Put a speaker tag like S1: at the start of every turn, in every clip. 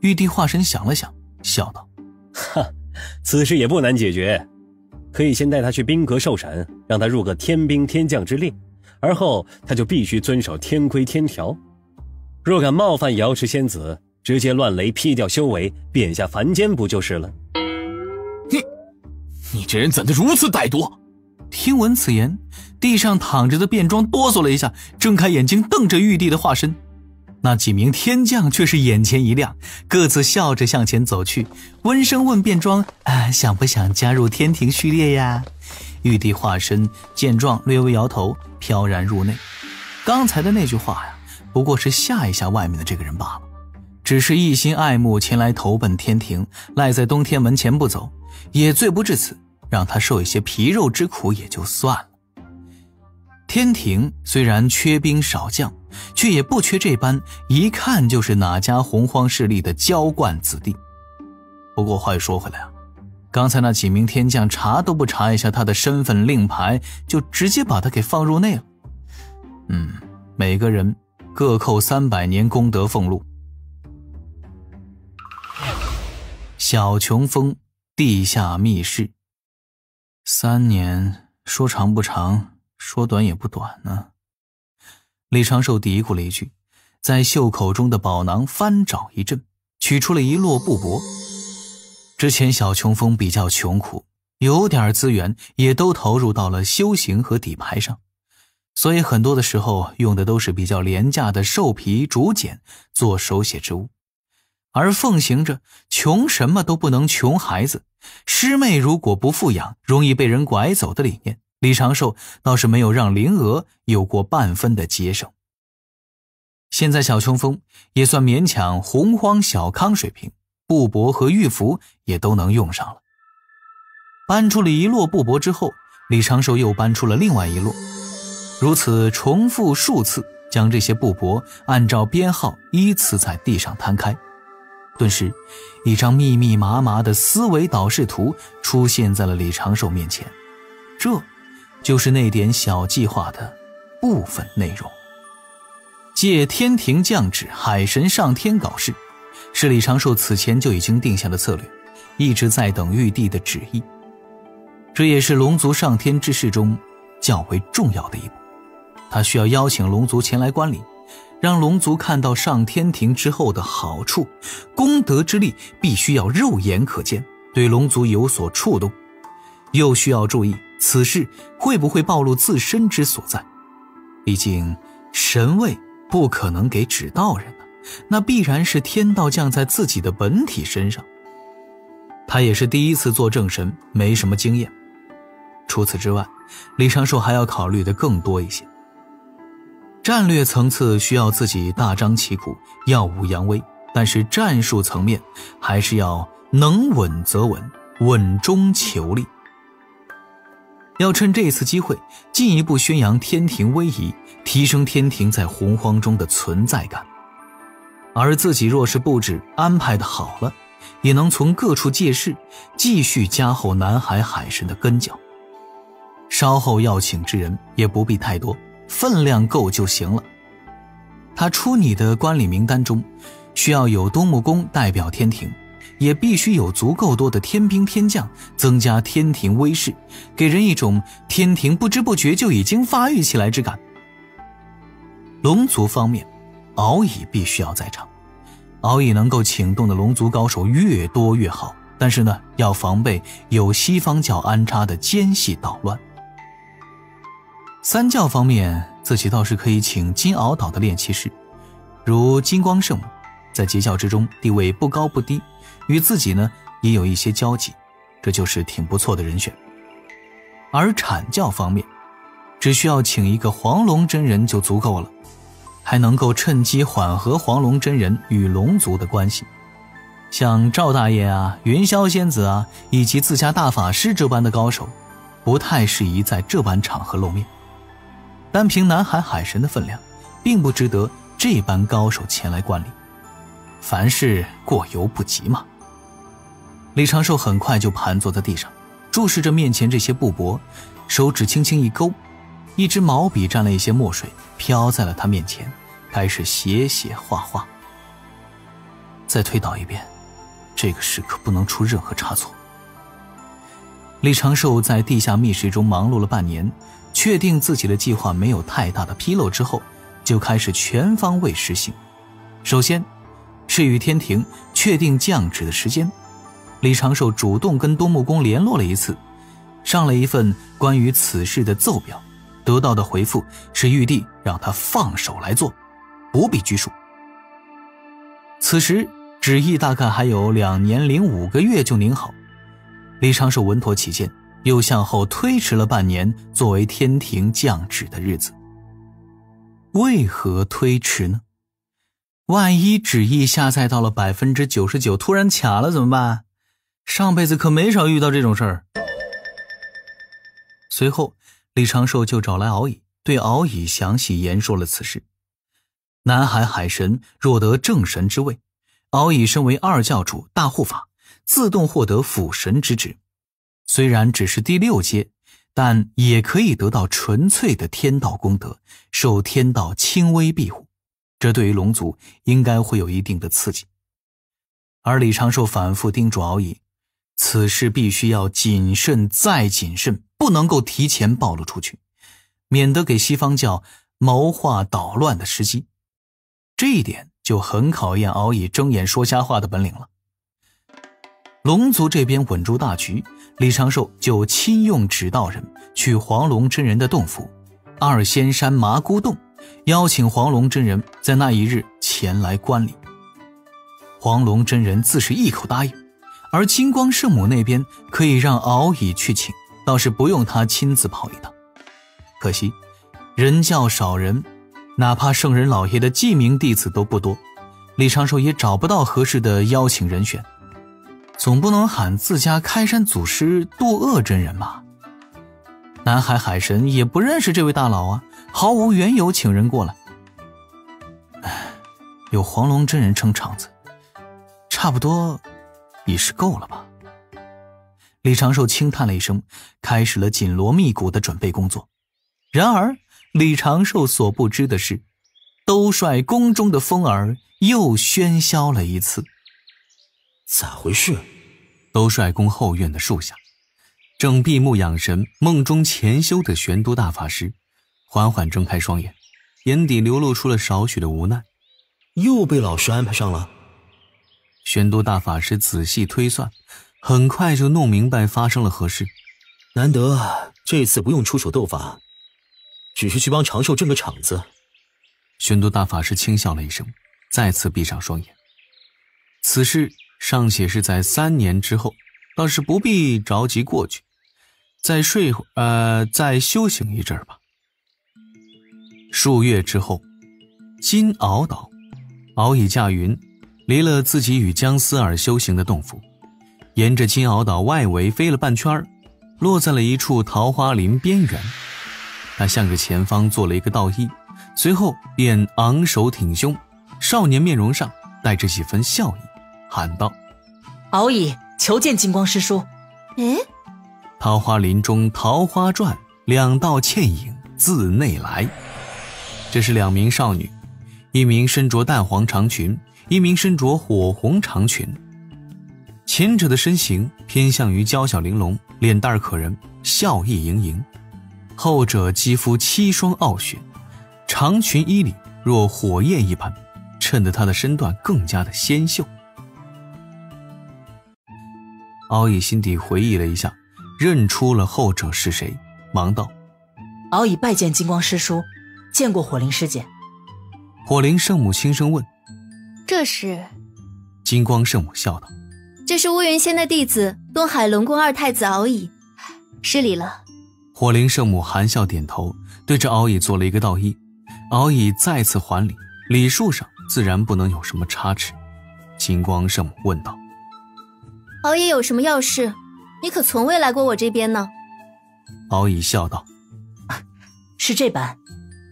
S1: 玉帝化身想了想，笑道：
S2: 哈，此事也不难解决，可以先带他去宾阁受审，让他入个天兵天将之列，而后他就必须遵守天规天条。若敢冒犯瑶池仙子，直接乱雷劈掉修为，贬下凡间不就是了？
S3: 你这人怎的如此歹毒？
S1: 听闻此言，地上躺着的卞庄哆嗦了一下，睁开眼睛瞪着玉帝的化身。那几名天将却是眼前一亮，各自笑着向前走去，温声问卞庄：想不想加入天庭序列呀？玉帝化身见状略微摇头，飘然入内。刚才的那句话呀，不过是吓一吓外面的这个人罢了，只是一心爱慕前来投奔天庭，赖在东天门前不走，也罪不至此，让他受一些皮肉之苦也就算了。天庭虽然缺兵少将，却也不缺这般一看就是哪家洪荒势力的娇惯子弟。不过话又说回来啊，刚才那几名天将查都不查一下他的身份令牌，就直接把他给放入内了。每个人各扣300年功德俸禄。小琼峰地下密室，3年说长不长，说短也不短呢。李长寿嘀咕了一句，在袖口中的宝囊翻找一阵，取出了一摞布帛。之前小琼峰比较穷苦，有点资源也都投入到了修行和底牌上，所以很多的时候用的都是比较廉价的兽皮竹简做手写之物。而奉行着穷什么都不能穷孩子，师妹如果不富养容易被人拐走的理念，李长寿倒是没有让灵娥有过半分的节省。现在小琼峰也算勉强洪荒小康水平，布帛和玉符也都能用上了。搬出了一摞布帛之后，李长寿又搬出了另外一摞，如此重复数次，将这些布帛按照编号依次在地上摊开。顿时一张密密麻麻的思维导视图出现在了李长寿面前，这就是那点小计划的部分内容。借天庭降旨，海神上天搞事，是李长寿此前就已经定下的策略，一直在等玉帝的旨意。这也是龙族上天之事中较为重要的一步，他需要邀请龙族前来观礼，让龙族看到上天庭之后的好处，功德之力必须要肉眼可见，对龙族有所触动。又需要注意此事会不会暴露自身之所在，毕竟神位不可能给指道人的，那必然是天道降在自己的本体身上。他也是第一次做正神，没什么经验。除此之外，李长寿还要考虑的更多一些。战略层次需要自己大张旗鼓，耀武扬威，但是战术层面还是要能稳则稳，稳中求利。要趁这次机会进一步宣扬天庭威仪，提升天庭在洪荒中的存在感。而自己若是布置安排的好了，也能从各处借势继续加厚南海海神的根脚。稍后要请之人也不必太多，分量够就行了。他出你的观礼名单中需要有东木公代表天庭，也必须有足够多的天兵天将，增加天庭威势，给人一种天庭不知不觉就已经发育起来之感。龙族方面，敖乙必须要在场，敖乙能够请动的龙族高手越多越好，但是呢，要防备有西方教安插的奸细捣乱。三教方面，自己倒是可以请金鳌岛的炼气师，如金光圣母，在截教之中地位不高不低，与自己呢也有一些交集，这就是挺不错的人选。而阐教方面，只需要请一个黄龙真人就足够了，还能够趁机缓和黄龙真人与龙族的关系。像赵大爷啊、云霄仙子啊，以及自家大法师这般的高手，不太适宜在这般场合露面。单凭南海海神的分量，并不值得这般高手前来观礼。凡事过犹不及嘛。李长寿很快就盘坐在地上，注视着面前这些布帛，手指轻轻一勾，一支毛笔沾了一些墨水，飘在了他面前，开始写写画画。再推导一遍，这个时刻不能出任何差错。李长寿在地下密室中忙碌了半年，确定自己的计划没有太大的纰漏之后，就开始全方位实行。首先是与天庭确定降旨的时间，李长寿主动跟东木公联络了一次，上了一份关于此事的奏表，得到的回复是玉帝让他放手来做，不必拘束。此时旨意大概还有2年零5个月就拟好，李长寿稳妥起见，又向后推迟了半年作为天庭降旨的日子。为何推迟呢？万一旨意下载到了 99%， 突然卡了怎么办？上辈子可没少遇到这种事儿。随后李长寿就找来敖乙，对敖乙详细言说了此事。南海海神若得正神之位，敖乙身为二教主大护法，自动获得辅神之职。虽然只是第6阶，但也可以得到纯粹的天道功德，受天道轻微庇护，这对于龙族应该会有一定的刺激。而李长寿反复叮嘱敖乙，此事必须要谨慎再谨慎，不能够提前暴露出去，免得给西方教谋划捣乱的时机。这一点就很考验敖乙睁眼说瞎话的本领了。龙族这边稳住大局，李长寿就亲用指道人去黄龙真人的洞府二仙山麻姑洞，邀请黄龙真人在那一日前来观礼。黄龙真人自是一口答应，而金光圣母那边可以让敖乙去请，倒是不用他亲自跑一趟。可惜人教少人，哪怕圣人老爷的记名弟子都不多，李长寿也找不到合适的邀请人选，总不能喊自家开山祖师渡恶真人吧？南海海神也不认识这位大佬啊，毫无缘由请人过来。有黄龙真人撑场子，差不多已是够了吧。李长寿轻叹了一声，开始了紧锣密鼓的准备工作。然而李长寿所不知的是，兜率宫中的风儿又喧嚣了一次。
S3: 咋回事？
S1: 兜率宫后院的树下，正闭目养神梦中潜修的玄都大法师缓缓睁开双眼，眼底流露出了少许的无奈。
S3: 又被老师安排上了？
S1: 玄都大法师仔细推算，很快就弄明白发生了何事。
S3: 难得这次不用出手斗法，只是去帮长寿挣个场子。
S1: 玄都大法师轻笑了一声，再次闭上双眼。此事尚且是在3年之后，倒是不必着急过去，再睡会再休息一阵吧。数月之后，金鳌岛，敖乙驾云离了自己与姜思尔修行的洞府，沿着金鳌岛外围飞了半圈，落在了一处桃花林边缘。他向着前方做了一个道揖，随后便昂首挺胸，少年面容上带着几分笑意，喊道：
S4: 敖乙求见金光师叔。
S1: 桃花林中桃花传，2道倩影自内来。这是2名少女，一名身着淡黄长裙，一名身着火红长裙。前者的身形偏向于娇小玲珑，脸蛋可人，笑意盈盈；后者肌肤7霜傲雪，长裙衣里若火焰一般，衬得她的身段更加的纤秀。敖乙心底回忆了一下，认出了后者是谁，忙道：
S4: 敖乙拜见金光师叔，见过火灵师姐。
S1: 火灵圣母轻声问：
S5: 这是？
S1: 金光圣母笑道：
S5: 这是乌云仙的弟子东海龙宫2太子敖乙，失礼了。
S1: 火灵圣母含笑点头，对着敖乙做了一个道揖。敖乙再次还礼，礼数上自然不能有什么差池。金光圣母问道：
S5: 敖乙有什么要事？你可从未来过我这边呢。
S1: 敖乙笑道：
S4: 是这般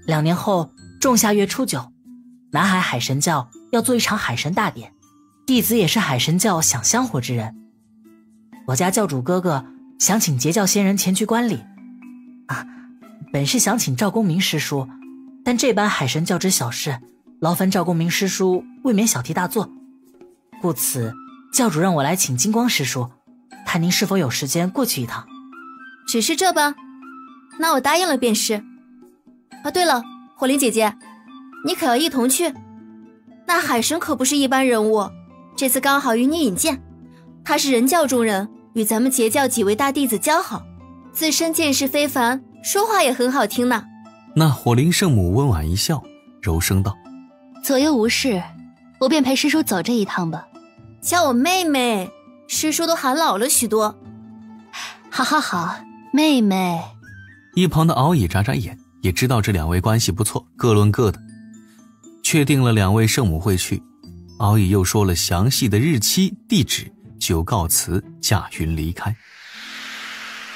S4: ，2年后仲夏月初9，南海海神教要做一场海神大典，弟子也是海神教享香火之人。我家教主哥哥想请截教仙人前去观礼。本是想请赵公明师叔，但这般海神教之小事，劳烦赵公明师叔未免小题大做。故此教主让我来请金光师叔，看您是否有时间过去一趟。
S5: 只是这般，那我答应了便是。啊，对了，火灵姐姐，你可要一同去？那海神可不是一般人物，这次刚好与你引荐，他是人教中人，与咱们截教几位大弟子交好，自身见识非凡，说话也很好听呢。
S1: 那火灵圣母温婉一笑，柔声道：
S6: 左右无事，我便陪师叔走这一趟吧。
S5: 叫我妹妹，师叔都喊老了许多。
S6: 好好好，妹妹。
S1: 一旁的敖乙眨眨眼，也知道这两位关系不错，各论各的。确定了两位圣母会去，敖乙又说了详细的日期地址，就告辞驾云离开。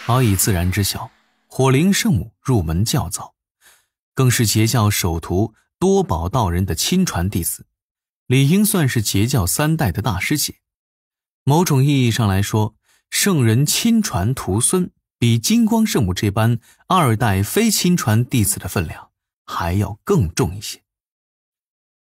S1: 敖乙自然知晓火灵圣母入门较早，更是截教首徒多宝道人的亲传弟子，理应算是截教3代的大师姐。某种意义上来说，圣人亲传徒孙比金光圣母这般2代非亲传弟子的分量还要更重一些。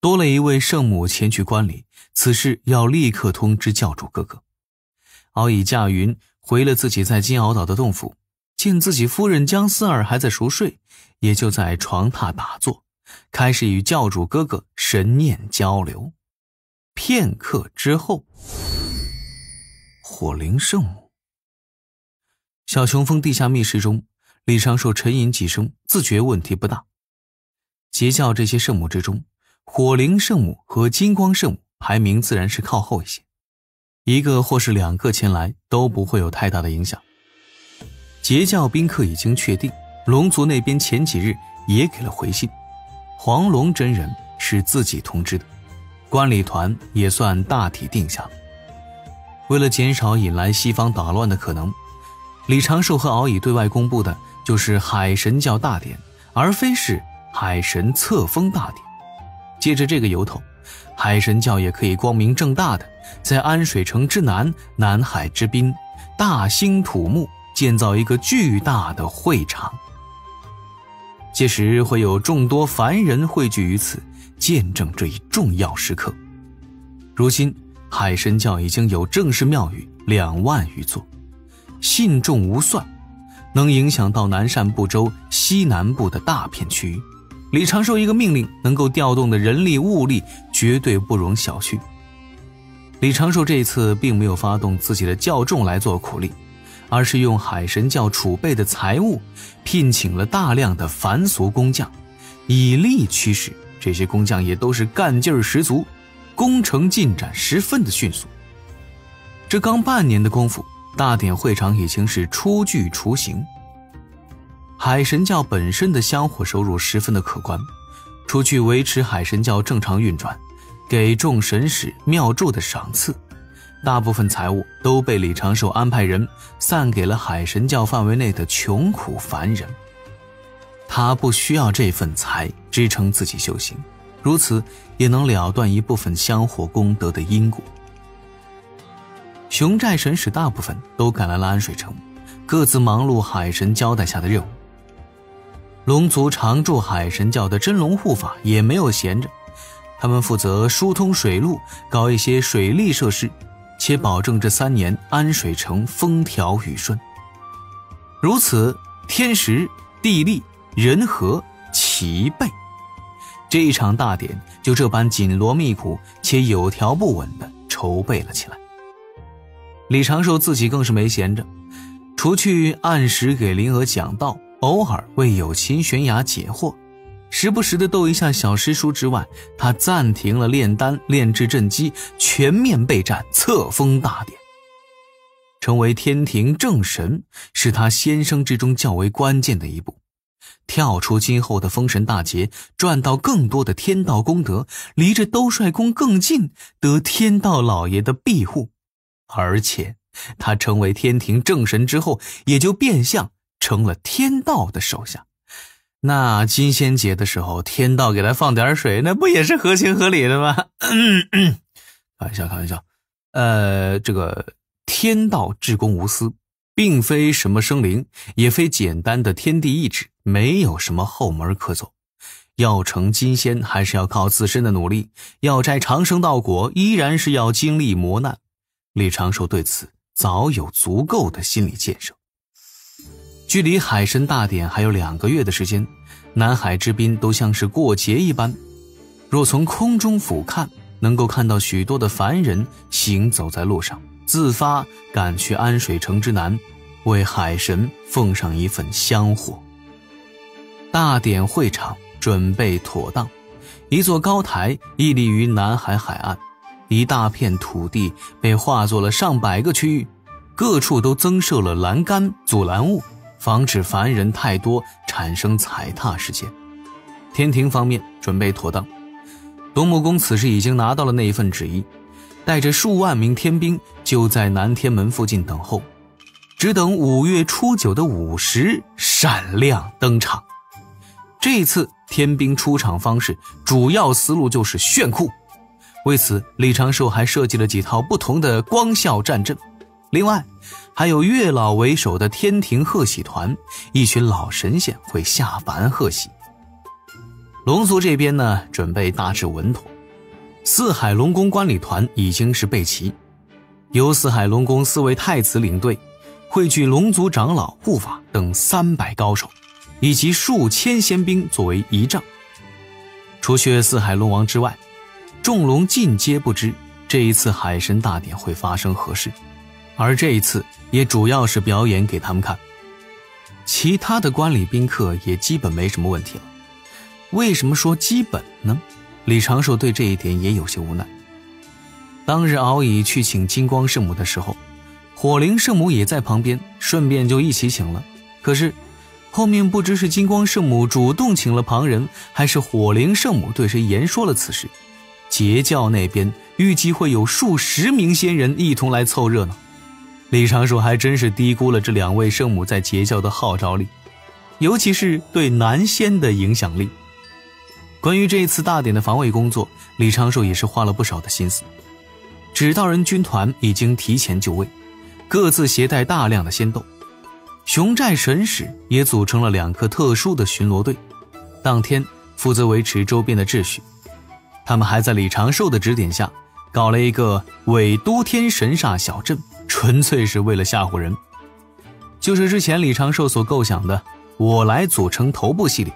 S1: 多了一位圣母前去观礼，此事要立刻通知教主哥哥。敖乙驾云回了自己在金鳌岛的洞府，见自己夫人姜思儿还在熟睡，也就在床榻打坐，开始与教主哥哥神念交流。片刻之后，火灵圣母。小琼峰地下密室中，李长寿沉吟几声，自觉问题不大。截教这些圣母之中，火灵圣母和金光圣母排名自然是靠后一些，一个或是2个前来都不会有太大的影响。截教宾客已经确定，龙族那边前几日也给了回信，黄龙真人是自己通知的，观礼团也算大体定下了。为了减少引来西方打乱的可能，李长寿和敖乙对外公布的就是海神教大典，而非是海神册封大典。借着这个由头，海神教也可以光明正大的在安水城之南、南海之滨大兴土木，建造一个巨大的会场。届时会有众多凡人汇聚于此，见证这一重要时刻。如今海神教已经有正式庙宇2万余座，信众无算，能影响到南赡部洲西南部的大片区域。李长寿一个命令能够调动的人力物力绝对不容小觑。李长寿这一次并没有发动自己的教众来做苦力，而是用海神教储备的财物聘请了大量的凡俗工匠，以力驱使。这些工匠也都是干劲儿十足，工程进展十分的迅速。这刚半年的功夫，大典会场已经是初具雏形。海神教本身的香火收入十分的可观，除去维持海神教正常运转，给众神使庙祝的赏赐，大部分财物都被李长寿安排人散给了海神教范围内的穷苦凡人。他不需要这份财支撑自己修行，如此也能了断一部分香火功德的因果。熊寨神使大部分都赶来了安水城，各自忙碌海神交代下的任务。龙族常驻海神教的真龙护法也没有闲着，他们负责疏通水路，搞一些水利设施，且保证这3年安水城风调雨顺。如此，天时地利人和齐备，这一场大典就这般紧锣密鼓且有条不紊地筹备了起来。李长寿自己更是没闲着，除去按时给灵娥讲道，偶尔为有情悬崖解惑，时不时地斗一下小师叔之外，他暂停了炼丹炼制阵基，全面备战册封大典。成为天庭正神是他先生之中较为关键的一步，跳出今后的封神大劫，赚到更多的天道功德，离着兜率宫更近，得天道老爷的庇护。而且他成为天庭正神之后，也就变相成了天道的手下。那金仙节的时候，天道给他放点水，那不也是合情合理的吗？开玩笑。这个天道至公无私，并非什么生灵，也非简单的天地意志，没有什么后门可走。要成金仙还是要靠自身的努力，要摘长生道果依然是要经历磨难。李长寿对此早有足够的心理建设。距离海神大典还有2个月的时间，南海之滨都像是过节一般。若从空中俯瞰，能够看到许多的凡人行走在路上，自发赶去安水城之南，为海神奉上一份香火。大典会场准备妥当，一座高台屹立于南海海岸，一大片土地被划作了上百个区域，各处都增设了栏杆阻拦物，防止凡人太多产生踩踏事件。天庭方面准备妥当，东木公此时已经拿到了那一份旨意，带着数万名天兵就在南天门附近等候，只等5月初9的午时闪亮登场。这次天兵出场方式主要思路就是炫酷，为此李长寿还设计了几套不同的光效战阵。另外还有月老为首的天庭贺喜团，一群老神仙会下凡贺喜。龙族这边呢，准备大致稳妥，四海龙宫观礼团已经是备齐，由四海龙宫4位太子领队，汇聚龙族长老、护法等300高手，以及数千仙兵作为仪仗。除却四海龙王之外，众龙尽皆不知这一次海神大典会发生何事，而这一次也主要是表演给他们看。其他的观礼宾客也基本没什么问题了。为什么说基本呢？李长寿对这一点也有些无奈。当日敖乙去请金光圣母的时候，火灵圣母也在旁边，顺便就一起请了。可是后面不知是金光圣母主动请了旁人，还是火灵圣母对谁言说了此事，截教那边预计会有数十名仙人一同来凑热闹。李长寿还真是低估了这2位圣母在截教的号召力，尤其是对男仙的影响力。关于这一次大典的防卫工作，李长寿也是花了不少的心思。指道人军团已经提前就位，各自携带大量的仙豆。熊寨神使也组成了2个特殊的巡逻队，当天负责维持周边的秩序。他们还在李长寿的指点下搞了一个伪都天神煞小阵，纯粹是为了吓唬人。就是之前李长寿所构想的我来组成头部系列，